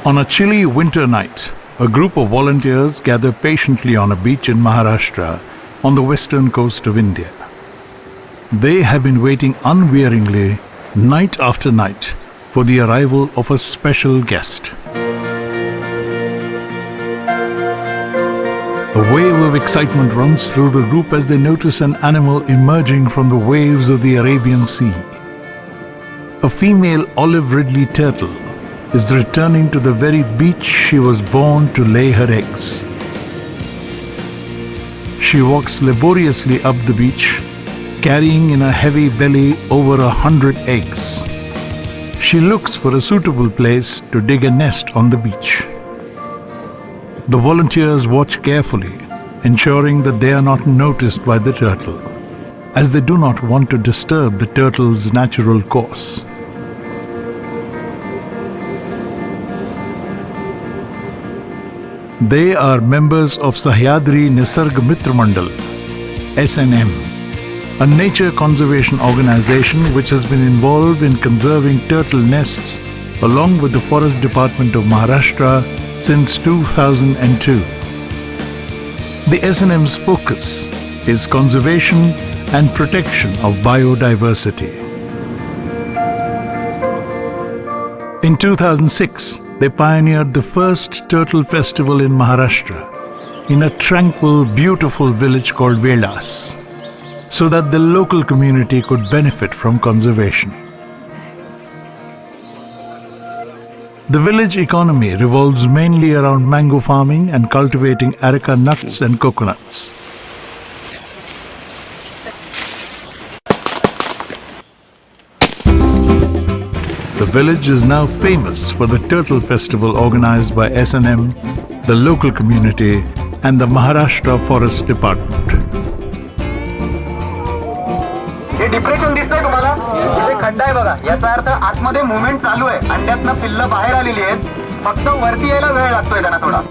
On a chilly winter night, a group of volunteers gather patiently on a beach in Maharashtra on the western coast of India. They have been waiting unwearingly, night after night, for the arrival of a special guest. A wave of excitement runs through the group as they notice an animal emerging from the waves of the Arabian Sea. A female olive ridley turtle is returning to the very beach she was born to lay her eggs. She walks laboriously up the beach, carrying in her heavy belly over 100 eggs. She looks for a suitable place to dig a nest on the beach. The volunteers watch carefully, ensuring that they are not noticed by the turtle, as they do not want to disturb the turtle's natural course. They are members of Sahyadri Nisarg Mitra Mandal, SNM, a nature conservation organization which has been involved in conserving turtle nests along with the Forest Department of Maharashtra since 2002. The SNM's focus is conservation and protection of biodiversity. In 2006, they pioneered the first turtle festival in Maharashtra in a tranquil, beautiful village called Velas, so that the local community could benefit from conservation. The village economy revolves mainly around mango farming and cultivating areca nuts and coconuts. The village is now famous for the Turtle Festival organized by SNM, the local community, and the Maharashtra Forest Department. हे depression दिसतंय तुम्हाला? इथे खड्डा आहे बघा. याचा अर्थ आतमध्ये movement चालू आहे. अंड्यातनं पिल्लं बाहेर आलेली आहेत. फक्त वरती यायला वेळ लागतोय त्यांना थोडा.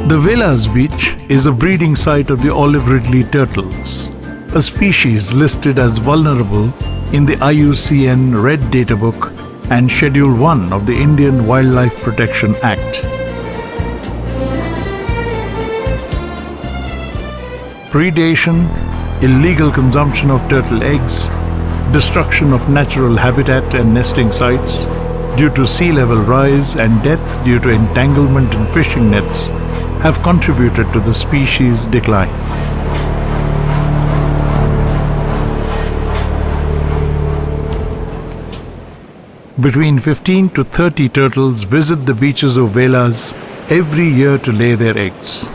The Velas beach is a breeding site of the olive ridley turtles, a species listed as vulnerable in the IUCN Red Data Book and Schedule 1 of the Indian Wildlife Protection Act. Predation, illegal consumption of turtle eggs, destruction of natural habitat and nesting sites due to sea level rise, and death due to entanglement in fishing nets have contributed to the species' decline. Between 15 to 30 turtles visit the beaches of Velas every year to lay their eggs.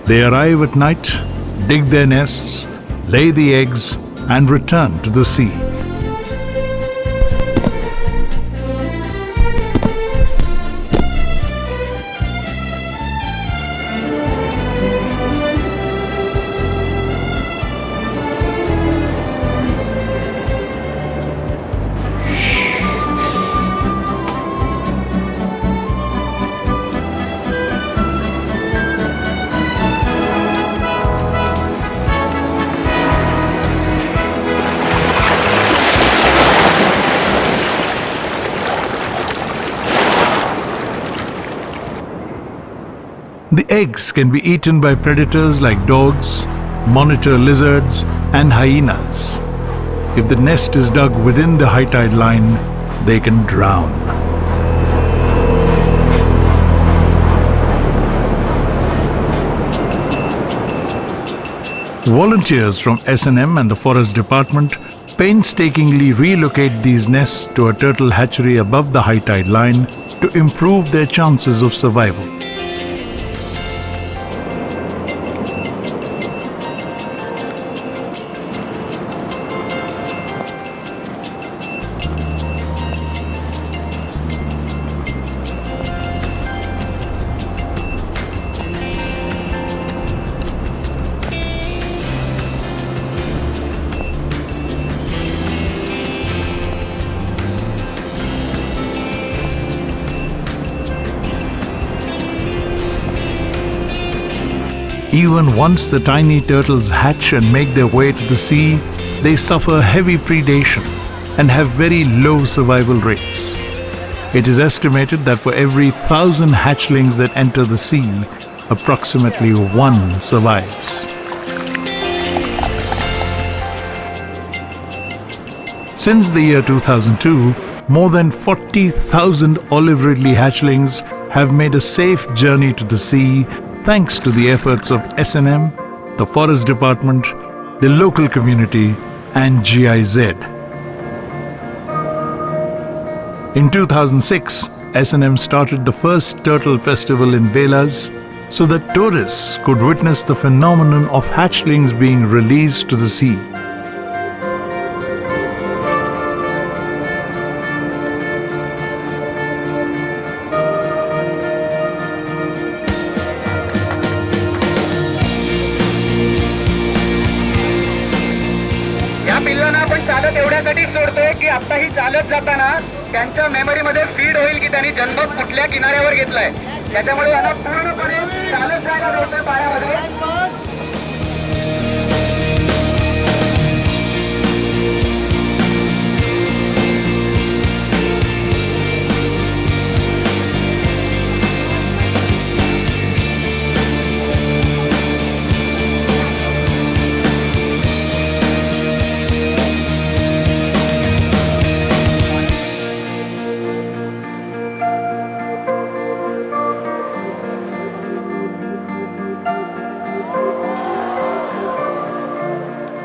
They arrive at night, dig their nests, lay the eggs, and return to the sea. The eggs can be eaten by predators like dogs, monitor lizards, and hyenas. If the nest is dug within the high tide line, they can drown. Volunteers from SNM and the Forest Department painstakingly relocate these nests to a turtle hatchery above the high tide line to improve their chances of survival. Even once the tiny turtles hatch and make their way to the sea, they suffer heavy predation and have very low survival rates. It is estimated that for every 1,000 hatchlings that enter the sea, approximately one survives. Since the year 2002, more than 40,000 olive ridley hatchlings have made a safe journey to the sea thanks to the efforts of S&M, the Forest Department, the local community and GIZ. In 2006, S&M started the first turtle festival in Velas so that tourists could witness the phenomenon of hatchlings being released to the sea. या पिल्लांना आपण चालत एवढ्यासाठी सोडतोय की आता ही चालत जाताना त्यांच्या मेमरीमध्ये फीड होईल की त्यांनी जन्म कुठल्या किनाऱ्यावर घेतलाय. त्याच्यामुळे यांना पूर्णपणे चालत जायला मिळतंय पाण्यामध्ये.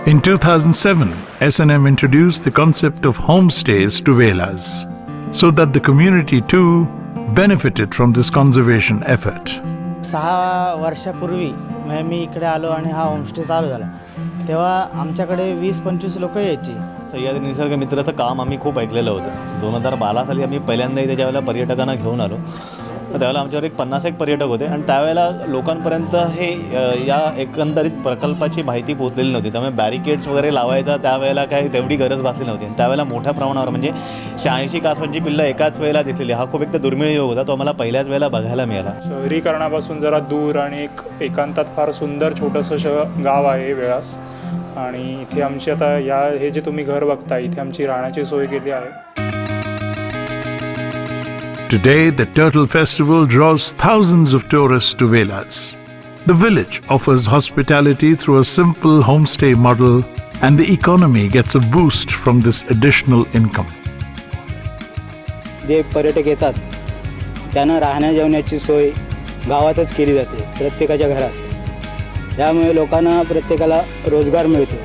In 2007, S&M introduced the concept of homestays to Velas, so that the community too benefited from this conservation effort. 6 वर्षापूर्वी मी इकडे आलो आणि हा होमस्टे चालू झाला. तेव्हा आमच्याकडे 20-25 लोक यायची. सह्याद्री निसर्ग मित्राचं काम आम्ही खूप ऐकलेलं होतं. 2012 साली आम्ही पहिल्यांदा त्याच्या वेळेला पर्यटकांना घेऊन आलो. तर त्यावेळेला आमच्यावर एक 50 पर्यटक होते आणि त्यावेळेला लोकांपर्यंत हे या एकंदरीत प्रकल्पाची माहिती पोहोचलेली नव्हती. त्यामुळे बॅरिकेड्स वगैरे लावायचा त्यावेळेला काही तेवढी गरज भासली नव्हती. त्यावेळेला मोठ्या प्रमाणावर म्हणजे 86 कासवांची पिल्लं एकाच वेळेला दिसलेली. हा खूप एक दुर्मिळ योग होता. तो आम्हाला पहिल्याच वेळेला बघायला मिळाला. शहरीकरणापासून जरा दूर आणि एक एकांतात फार सुंदर छोटंसं गाव आहे वेळास. आणि इथे आमची आता हे जे तुम्ही घर बघता इथे आमची राहण्याची सोय केली आहे. Today, the Turtle Festival draws thousands of tourists to Velas. The village offers hospitality through a simple homestay model, and the economy gets a boost from this additional income. जे पर्यटक येतात त्यांना राहण्या जेवण्याची सोय गावातच केली जाते प्रत्येकाच्या घरात. त्यामुळे लोकांना प्रत्येकाला रोजगार मिळतो.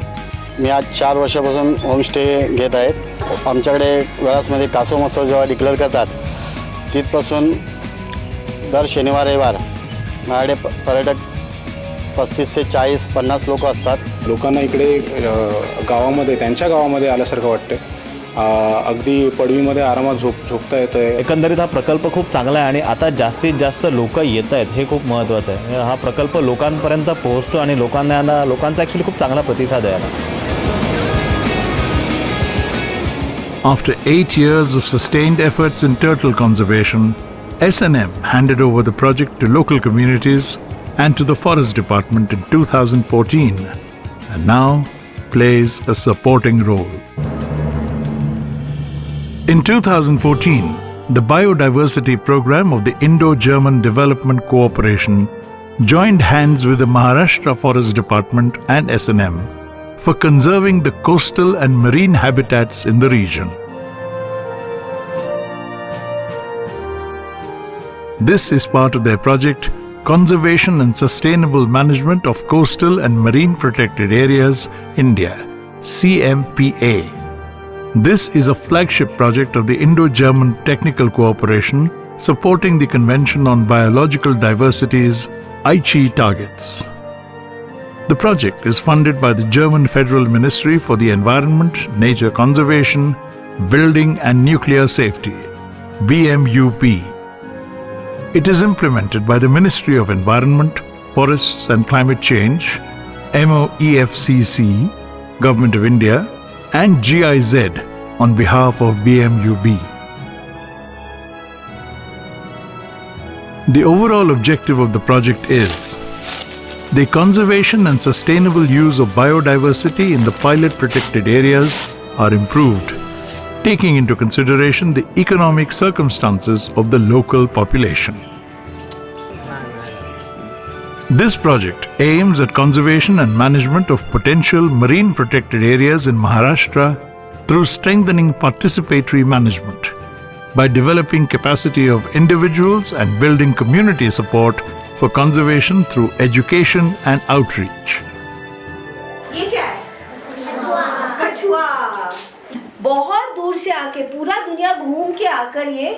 मी आज 4 वर्षापासून होमस्टे घेत आहेत. आमच्याकडे वेळासमध्ये कासव महोत्सव जेव्हा डिक्लेअर करतात तिथपासून दर शनिवार रविवार माझ्याकडे पर्यटक 35 ते 40-50 लोक असतात. लोकांना इकडे गावामध्ये त्यांच्या गावामध्ये आल्यासारखं वाटतं. अगदी पडवीमध्ये आरामात झोपता येतं आहे. एकंदरीत हा प्रकल्प खूप चांगला आहे आणि आता जास्तीत जास्त लोक येत आहेत हे खूप महत्त्वाचं आहे. हा प्रकल्प लोकांपर्यंत पोहोचतो आणि लोकांचा ॲक्च्युली खूप चांगला प्रतिसाद आहे. After 8 years of sustained efforts in turtle conservation, S&M handed over the project to local communities and to the Forest Department in 2014, and now plays a supporting role. In 2014, the Biodiversity Program of the Indo-German Development Cooperation joined hands with the Maharashtra Forest Department and S&M for conserving the coastal and marine habitats in the region. This is part of their project, Conservation and Sustainable Management of Coastal and Marine Protected Areas, India, CMPA. This is a flagship project of the Indo-German Technical Cooperation supporting the Convention on Biological Diversity's Aichi targets. The project is funded by the German Federal Ministry for the Environment, Nature Conservation, Building and Nuclear Safety, BMUP. It is implemented by the Ministry of Environment, Forests and Climate Change, MOEFCC, Government of India, and GIZ on behalf of BMUB. The overall objective of the project is the conservation and sustainable use of biodiversity in the pilot protected areas are improved. taking into consideration the economic circumstances of the local population. This project aims at conservation and management of potential marine protected areas in Maharashtra through strengthening participatory management by developing capacity of individuals and building community support for conservation through education and outreach. ये क्या है? कछुआ। बहुत दूर से आके पूरा दुनिया घूम के आकर ये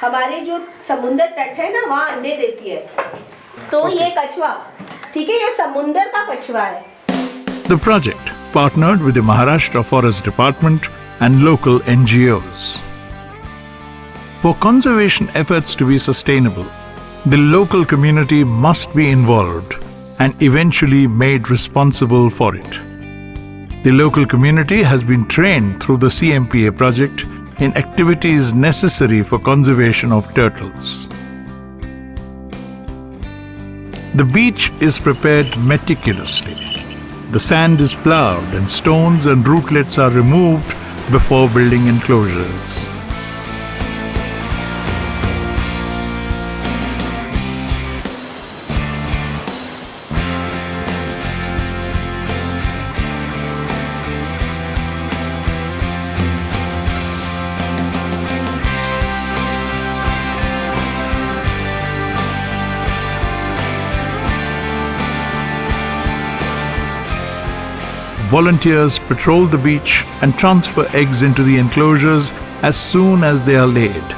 हमारे जो समुद्र तट है ना वहाँ अंडे देती है। तो ये कछुआ, ठीक है, ये समुद्र का कछुआ है। The project partnered with the Maharashtra Forest Department and local NGOs. For conservation efforts to be sustainable, the local community must be involved and eventually made responsible for it. The local community has been trained through the CMPA project in activities necessary for conservation of turtles. The beach is prepared meticulously. The sand is plowed and stones and rootlets are removed before building enclosures. Volunteers patrol the beach and transfer eggs into the enclosures as soon as they are laid.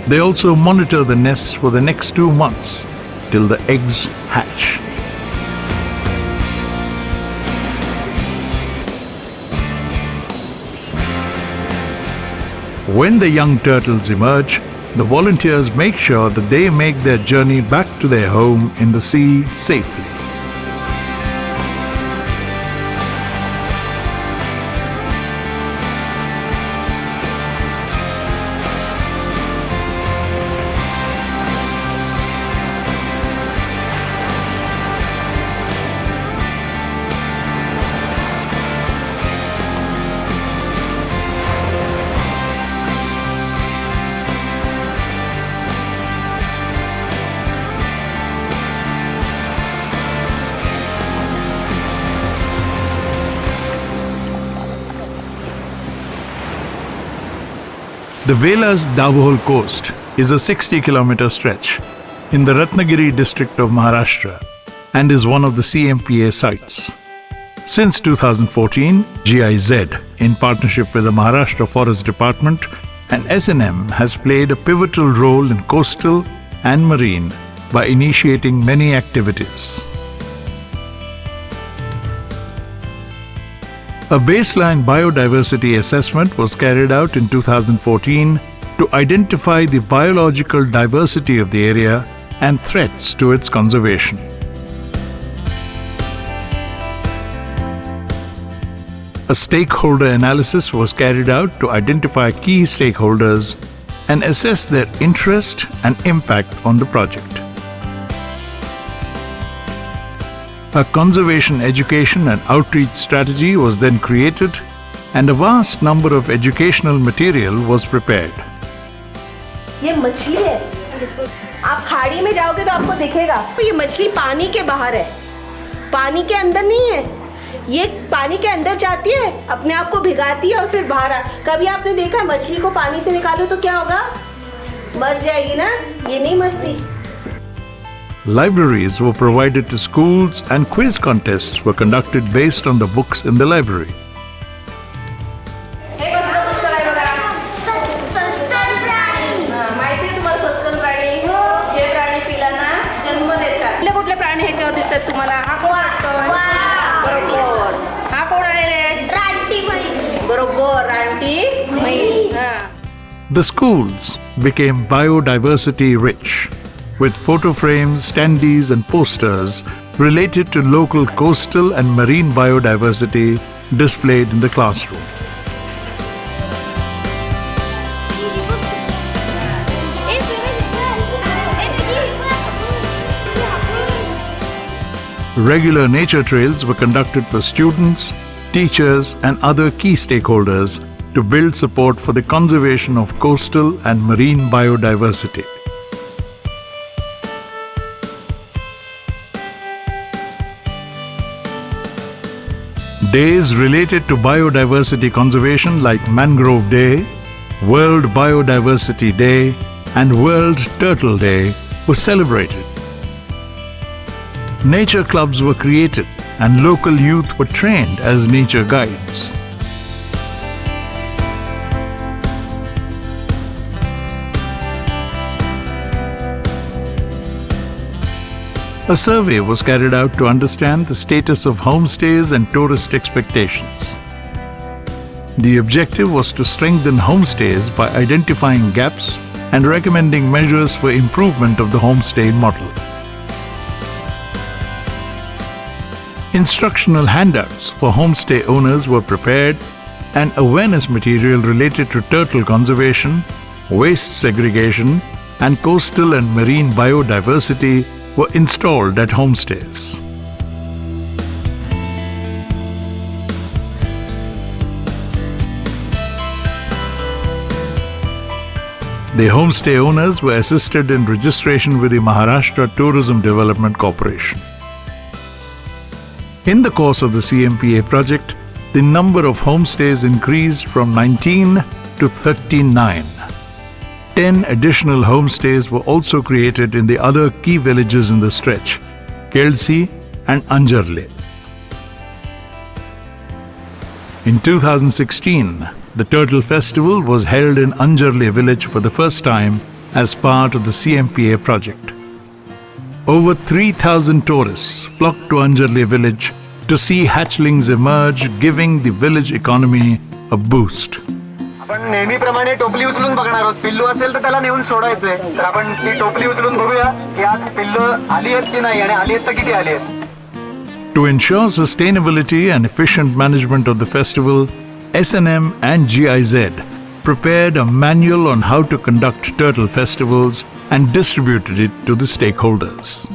They also monitor the nests for the next 2 months till the eggs hatch. When the young turtles emerge, the volunteers make sure that they make their journey back to their home in the sea safely. The Vela's Dabhol coast is a 60-kilometer stretch in the Ratnagiri district of Maharashtra and is one of the CMPA sites. Since 2014, GIZ, in partnership with the Maharashtra Forest Department and S&M, has played a pivotal role in coastal and marine by initiating many activities. A baseline biodiversity assessment was carried out in 2014 to identify the biological diversity of the area and threats to its conservation. A stakeholder analysis was carried out to identify key stakeholders and assess their interest and impact on the project. A conservation education and outreach strategy was then created, and a vast number of educational material was prepared. ये मछली है, आप खाड़ी में जाओगे तो आपको दिखेगा। ये मछली पानी के बाहर है, पानी के अंदर नहीं है। ये पानी के अंदर जाती है, अपने आप को भिगाती है और फिर बाहर कभी आपने देखा मछली को पानी से निकालो तो क्या होगा? मर जाएगी ना, ये नहीं मरती। Libraries were provided to schools and quiz contests were conducted based on the books in the library. हे कसलं पुस्तक आहे बघा? सस्तन प्राणी. माहिती आहे तुम्हाला सस्तन प्राणी? जे प्राणी पिलांना जन्म देतात. कुठले कुठले प्राणी ह्याच्यावर दिसतात तुम्हाला? हा कोण वाटतो? बरोबर. हा कोण आहे रे? रानटी म्हैस. बरोबर, रानटी म्हैस. The schools became biodiversity rich, with photo frames, standees, and posters related to local coastal and marine biodiversity displayed in the classroom. Regular nature trails were conducted for students, teachers, and other key stakeholders to build support for the conservation of coastal and marine biodiversity. Days related to biodiversity conservation like Mangrove Day, World Biodiversity Day, and World Turtle Day were celebrated. Nature clubs were created and local youth were trained as nature guides. A survey was carried out to understand the status of homestays and tourist expectations. The objective was to strengthen homestays by identifying gaps and recommending measures for improvement of the homestay model. Instructional handouts for homestay owners were prepared, and awareness material related to turtle conservation, waste segregation, and coastal and marine biodiversity were installed at homestays. The homestay owners were assisted in registration with the Maharashtra Tourism Development Corporation. In the course of the CMPA project, the number of homestays increased from 19 to 39. 10 additional homestays were also created in the other key villages in the stretch, Kelsi and Anjarle. In 2016, the Turtle Festival was held in Anjarle village for the first time as part of the CMPA project. Over 3,000 tourists flocked to Anjarle village to see hatchlings emerge, giving the village economy a boost. आपण नेहमीप्रमाणे टोपली उचलून बघणार आहोत. पिल्लू असेल तर त्याला नेऊन सोडायचंय. तर आपण ती टोपली उचलून बघूया की आज पिल्लं आली आहेत की नाही आणि आली आहेत तर किती आली आहेत. To ensure sustainability and efficient management of the festival, S&M and GIZ prepared a manual on how to conduct turtle festivals and distributed it to the stakeholders.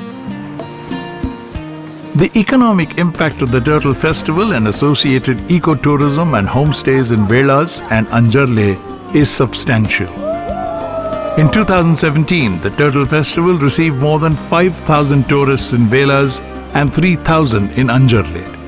The economic impact of the Turtle Festival and associated ecotourism and homestays in Velas and Anjarle is substantial. In 2017, the Turtle Festival received more than 5,000 tourists in Velas and 3,000 in Anjarle.